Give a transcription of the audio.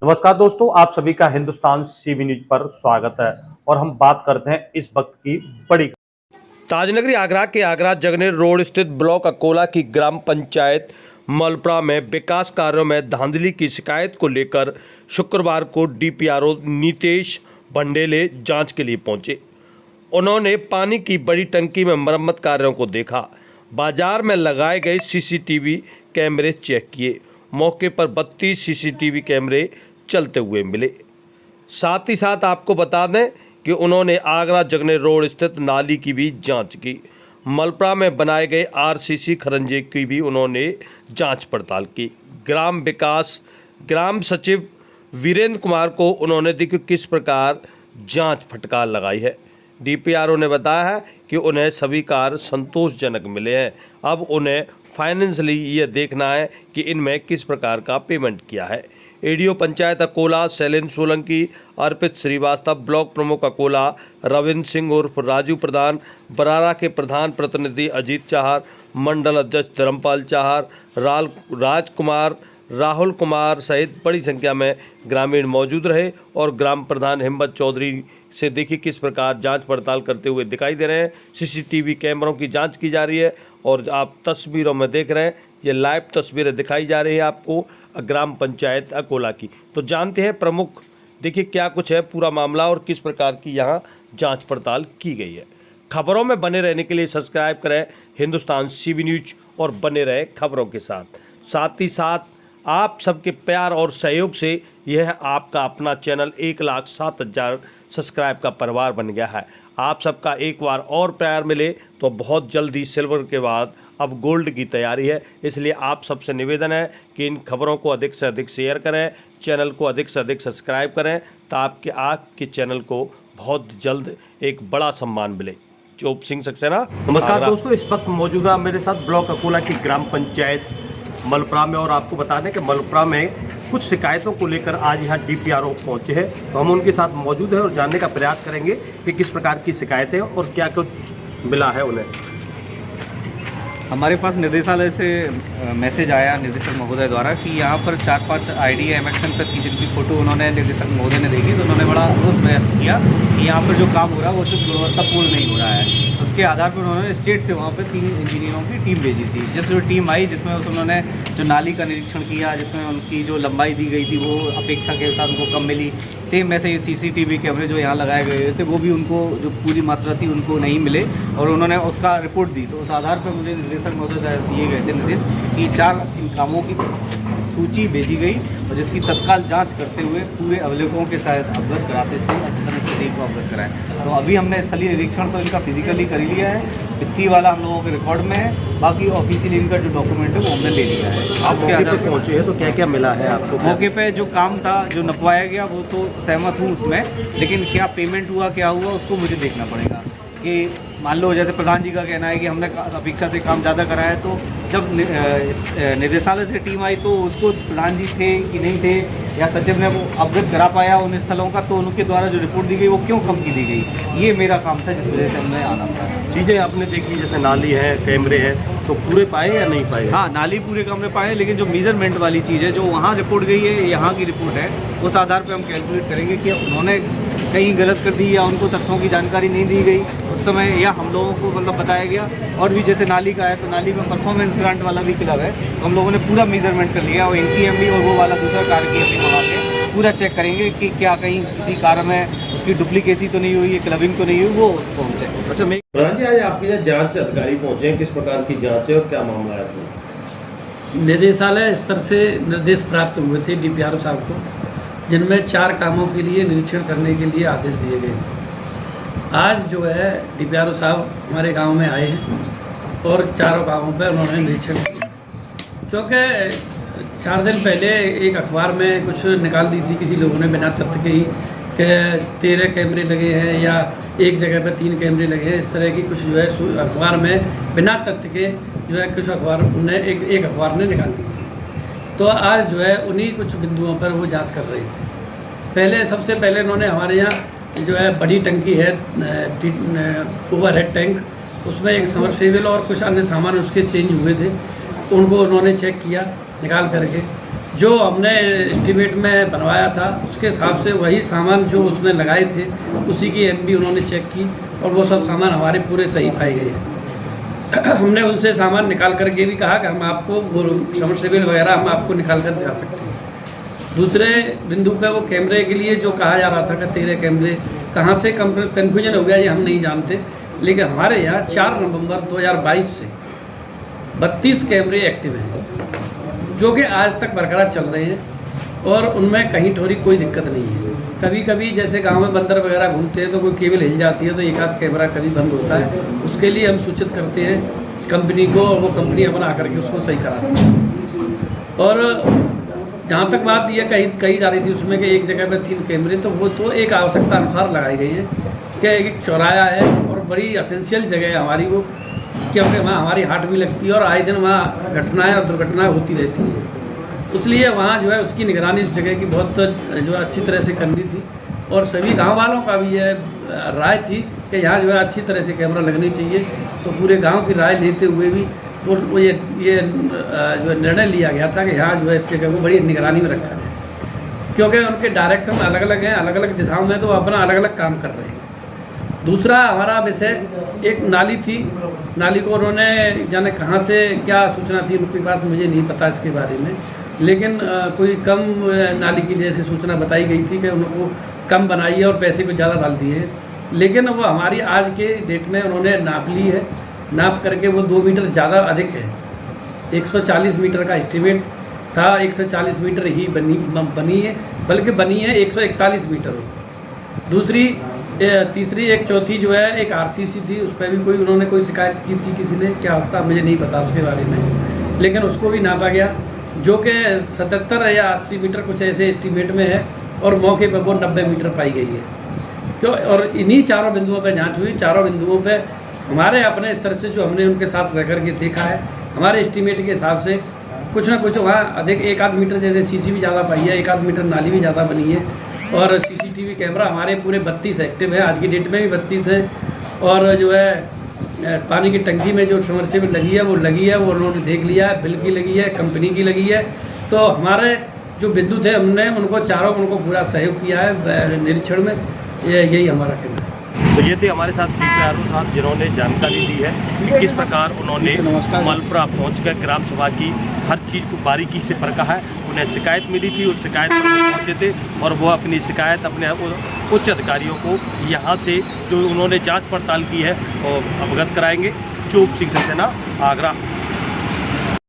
नमस्कार दोस्तों, आप सभी का हिंदुस्तान सीबी न्यूज पर स्वागत है और हम बात करते हैं इस वक्त की बड़ी। ताजनगरी आगरा के आगरा जगनेर रोड स्थित ब्लॉक अकोला की ग्राम पंचायत मलप्रा में विकास कार्यों में धांधली की शिकायत को लेकर शुक्रवार को डीपीआरओ नीतेश भंडेले जांच के लिए पहुंचे। उन्होंने पानी की बड़ी टंकी में मरम्मत कार्यों को देखा, बाजार में लगाए गए सीसीटीवी कैमरे चेक किए। मौके पर 32 सीसीटीवी कैमरे चलते हुए मिले। साथ ही साथ आपको बता दें कि उन्होंने आगरा जगनेर रोड स्थित नाली की भी जांच की। मलप्रा में बनाए गए आरसीसी खरंजे की भी उन्होंने जांच पड़ताल की। ग्राम सचिव वीरेंद्र कुमार को उन्होंने देखिए किस प्रकार जांच फटकार लगाई है। डीपीआरओ ने बताया है कि उन्हें सभी कार्य संतोषजनक मिले हैं। अब उन्हें फाइनेंशियली यह देखना है कि इनमें किस प्रकार का पेमेंट किया है। एडीओ पंचायत अकोला शैलेंद्र सोलंकी, अर्पित श्रीवास्तव, ब्लॉक प्रमुख अकोला रविंद्र सिंह उर्फ राजू प्रधान, बरारा के प्रधान प्रतिनिधि अजीत चाहर, मंडल अध्यक्ष धर्मपाल चाहर, राजकुमार, राहुल कुमार सहित बड़ी संख्या में ग्रामीण मौजूद रहे और ग्राम प्रधान हिम्मत चौधरी से देखिए किस प्रकार जांच पड़ताल करते हुए दिखाई दे रहे हैं। सीसीटीवी कैमरों की जांच की जा रही है और आप तस्वीरों में देख रहे हैं, ये लाइव तस्वीरें दिखाई जा रही है आपको ग्राम पंचायत अकोला की। तो जानते हैं प्रमुख देखिए क्या कुछ है पूरा मामला और किस प्रकार की यहाँ जांच पड़ताल की गई है। खबरों में बने रहने के लिए सब्सक्राइब करें हिंदुस्तान सीबी न्यूज और बने रहे खबरों के साथ ही साथ आप सबके प्यार और सहयोग से यह आपका अपना चैनल 1,07,000 सब्सक्राइब का परिवार बन गया है। आप सबका एक बार और प्यार मिले तो बहुत जल्दी सिल्वर के बाद अब गोल्ड की तैयारी है। इसलिए आप सबसे निवेदन है कि इन खबरों को अधिक से अधिक शेयर करें, चैनल को अधिक से अधिक सब्सक्राइब करें ताकि आपके चैनल को बहुत जल्द एक बड़ा सम्मान मिले। चोप सिंह सक्सेना। नमस्कार दोस्तों, इस वक्त मौजूदा मेरे साथ ब्लॉक अकोला की ग्राम पंचायत मलप्रा में और आपको बता दें कि मलप्रा में कुछ शिकायतों को लेकर आज यहाँ डीपीआरओ पहुँचे हैं, तो हम उनके साथ मौजूद हैं और जानने का प्रयास करेंगे कि किस प्रकार की शिकायतें और क्या कुछ मिला है उन्हें। हमारे पास निर्देशालय से मैसेज आया निर्देशक महोदय द्वारा कि यहाँ पर 4-5 आईडी एमएक्शन पर थी जिनकी फ़ोटो उन्होंने निर्देशक महोदय ने देखी, तो उन्होंने बड़ा रोष व्यक्त किया कि यहाँ पर जो काम हो रहा है वो उचित गुणवत्तापूर्ण नहीं हो रहा है। उसके आधार पर उन्होंने स्टेट से वहाँ पर 3 इंजीनियरों की टीम भेजी थी। जो टीम आई जिसमें उन्होंने जो नाली का निरीक्षण किया, जिसमें उनकी जो लंबाई दी गई थी वो अपेक्षा के साथ उनको कम मिली। सेम वैसे ही सीसीटीवी कैमरे जो यहाँ लगाए गए थे वो भी उनको जो पूरी मात्रा थी उनको नहीं मिले और उन्होंने उसका रिपोर्ट दी। तो उस आधार पर मुझे निर्देशक महोदय दिए गए थे निर्देश कि 4 इन कामों की सूची भेजी गई और जिसकी तत्काल जांच करते हुए पूरे अवलोकनों के साथ अवगत कराते थे, अद्यतन स्थिति को अवगत कराएं। तो अभी हमने स्थलीय निरीक्षण तो इनका फिजिकली कर लिया है, वित्तीय वाला हम लोगों के रिकॉर्ड में है, बाकी ऑफिशियली इनका जो डॉक्यूमेंट है वो हमने ले लिया है। आपके आधार पर पहुँचे हैं तो क्या क्या मिला है आपको? मौके पे जो काम था जो नपवाया गया वो तो सहमत हूँ उसमें, लेकिन क्या पेमेंट हुआ क्या हुआ उसको मुझे देखना पड़ेगा। कि मान लो जैसे प्रधान जी का कहना है कि हमने अपेक्षा से काम ज़्यादा कराया, तो जब निर्देशालय से टीम आई तो उसको प्रधान जी थे कि नहीं थे या सचिव ने वो अवगत करा पाया उन स्थलों का, तो उनके द्वारा जो रिपोर्ट दी गई वो क्यों कम की दी गई, ये मेरा काम था जिस वजह से हमने आना था। चीज़ें आपने देखी जैसे नाली है, कैमरे हैं, तो पूरे पाए या नहीं पाए? हाँ, नाली पूरे का हमने पाए, लेकिन जो मेजरमेंट वाली चीज़ है जो वहाँ रिपोर्ट गई है, यहाँ की रिपोर्ट है, उस आधार पर हम कैलकुलेट करेंगे कि उन्होंने कहीं गलत कर दी या उनको तथ्यों की जानकारी नहीं दी गई उस समय, या हम लोगों को मतलब बताया गया। और भी जैसे नाली का है तो नाली में परफॉर्मेंस ग्रांट वाला भी क्लब है, तो हम लोगों ने पूरा मेजरमेंट कर लिया और इनकी एमडी और वो वाला दूसरा कार की एमडी मंगा के पूरा चेक करेंगे कि क्या कहीं किसी कार में उसकी डुप्लीकेसी तो नहीं हुई है, क्लबिंग तो नहीं हुई, वो उसको हम चेक। अच्छा, प्रधान जी आज आपके यहाँ जाँच अधिकारी पहुँचे हैं, किस प्रकार की जाँच है और क्या मामला है? निदेशालय स्तर से निर्देश प्राप्त हुए थे डीपीआरओ साहब को, जिनमें 4 कामों के लिए निरीक्षण करने के लिए आदेश दिए गए। आज जो है डीपीआरओ साहब हमारे गांव में आए हैं और 4 कामों पर उन्होंने निरीक्षण किया। क्योंकि 4 दिन पहले एक अखबार में कुछ निकाल दी थी किसी लोगों ने बिना तथ्य के ही कि 13 कैमरे लगे हैं या एक जगह पर 3 कैमरे लगे हैं, इस तरह की कुछ जो है अखबार में बिना तथ्य के जो है कुछ अखबार ने एक अखबार ने निकाल दी थी। तो आज जो है उन्हीं कुछ बिंदुओं पर वो जांच कर रही थी। सबसे पहले उन्होंने हमारे यहाँ जो है बड़ी टंकी है ओवरहेड टैंक, उसमें एक समरसेबल और कुछ अन्य सामान उसके चेंज हुए थे, उनको उन्होंने चेक किया निकाल करके जो हमने एस्टीमेट में बनवाया था उसके हिसाब से वही सामान जो उसमें लगाए थे उसी की एमबी उन्होंने चेक की और वो सब सामान हमारे पूरे सही पाए गए हैं। हमने उनसे सामान निकाल करके भी कहा कि हम आपको वो समरसेबल वगैरह हम आपको निकाल कर दिखा सकते हैं। दूसरे बिंदु पे वो कैमरे के लिए जो कहा जा रहा था कि 13 कैमरे कहाँ से कन्फ्यूजन हो गया ये हम नहीं जानते, लेकिन हमारे यहाँ 4 नवंबर 2022 से 32 कैमरे एक्टिव हैं जो कि आज तक बरकरार चल रहे हैं और उनमें कहीं थोड़ी कोई दिक्कत नहीं है। कभी कभी जैसे गांव में बंदर वगैरह घूमते हैं तो कोई केबल हिल जाती है तो एक आध कैमरा कभी बंद होता है, उसके लिए हम सूचित करते हैं कंपनी को और वो कंपनी अपना आकर के उसको सही कराती है। और जहाँ तक बात यह कही जा रही थी उसमें कि एक जगह पर 3 कैमरे, तो वो तो एक आवश्यकता अनुसार लगाई गई है कि एक चौराया है और बड़ी असेंशियल जगह है हमारी वो, क्योंकि वहाँ हमारी हाट भी लगती है और आए दिन वहाँ घटनाएं और दुर्घटनाएं होती रहती हैं। इसलिए वहाँ जो है उसकी निगरानी उस जगह की बहुत जो है अच्छी तरह से करनी थी और सभी गांव वालों का भी यह राय थी कि यहाँ जो है अच्छी तरह से कैमरा लगनी चाहिए। तो पूरे गांव की राय लेते हुए भी वो ये जो निर्णय लिया गया था कि यहाँ जो है इस जगह को बड़ी निगरानी में रखा जाए, क्योंकि उनके डायरेक्शन अलग अलग हैं, अलग अलग दिशाओं में, तो अपना अलग अलग काम कर रहे हैं। दूसरा हमारा विषय एक नाली थी, नाली को उन्होंने जाने कहाँ से क्या सूचना थी उनके पास, मुझे नहीं पता इसके बारे में, लेकिन कोई कम नाली की जैसे सूचना बताई गई थी कि उनको कम बनाई है और पैसे को ज़्यादा डाल दिए हैं, लेकिन वो हमारी आज के डेट में उन्होंने नाप ली है, नाप करके वो 2 मीटर ज़्यादा अधिक है। 140 मीटर का एस्टीमेट था, 140 मीटर ही बनी है, बल्कि बनी है 141 मीटर। तीसरी एक चौथी जो है एक आरसीसी थी, उस पर भी उन्होंने कोई शिकायत की थी किसी ने, क्या होता मुझे नहीं पता उसके बारे में, लेकिन उसको भी नापा गया जो कि 77 या 80 मीटर कुछ ऐसे एस्टीमेट में है और मौके पर वो 90 मीटर पाई गई है। क्यों? और इन्हीं चारों बिंदुओं पर जांच हुई। चारों बिंदुओं पर हमारे अपने स्तर से जो हमने उनके साथ रह करके देखा है, हमारे एस्टीमेट के हिसाब से कुछ ना कुछ वहाँ अधिक 1 आध मीटर जैसे सीसी भी ज़्यादा पाई है, 1 आध मीटर नाली भी ज़्यादा बनी है और सीसीटीवी कैमरा हमारे पूरे 32 एक्टिव है, आज की डेट में भी 32 है। और जो है पानी की टंकी में जो समरसेबल लगी है वो लगी है, वो उन्होंने देख लिया है, बिल की लगी है, कंपनी की लगी है। तो हमारे जो बिंदु थे हमने उनको पूरा सहयोग किया है निरीक्षण में, यही हमारा कहना है। तो ये थे हमारे साथ DPRO साहब जिन्होंने जानकारी दी है कि किस प्रकार उन्होंने मलपुरा पहुंचकर ग्राम सभा की हर चीज़ को बारीकी से परखा है। उन्हें शिकायत मिली थी, उस शिकायत पर वो पहुँचे थे और वो अपनी शिकायत अपने उच्च अधिकारियों को यहाँ से जो उन्होंने जांच पड़ताल की है और अवगत कराएंगे। चूप सिंह सक्सेना, आगरा।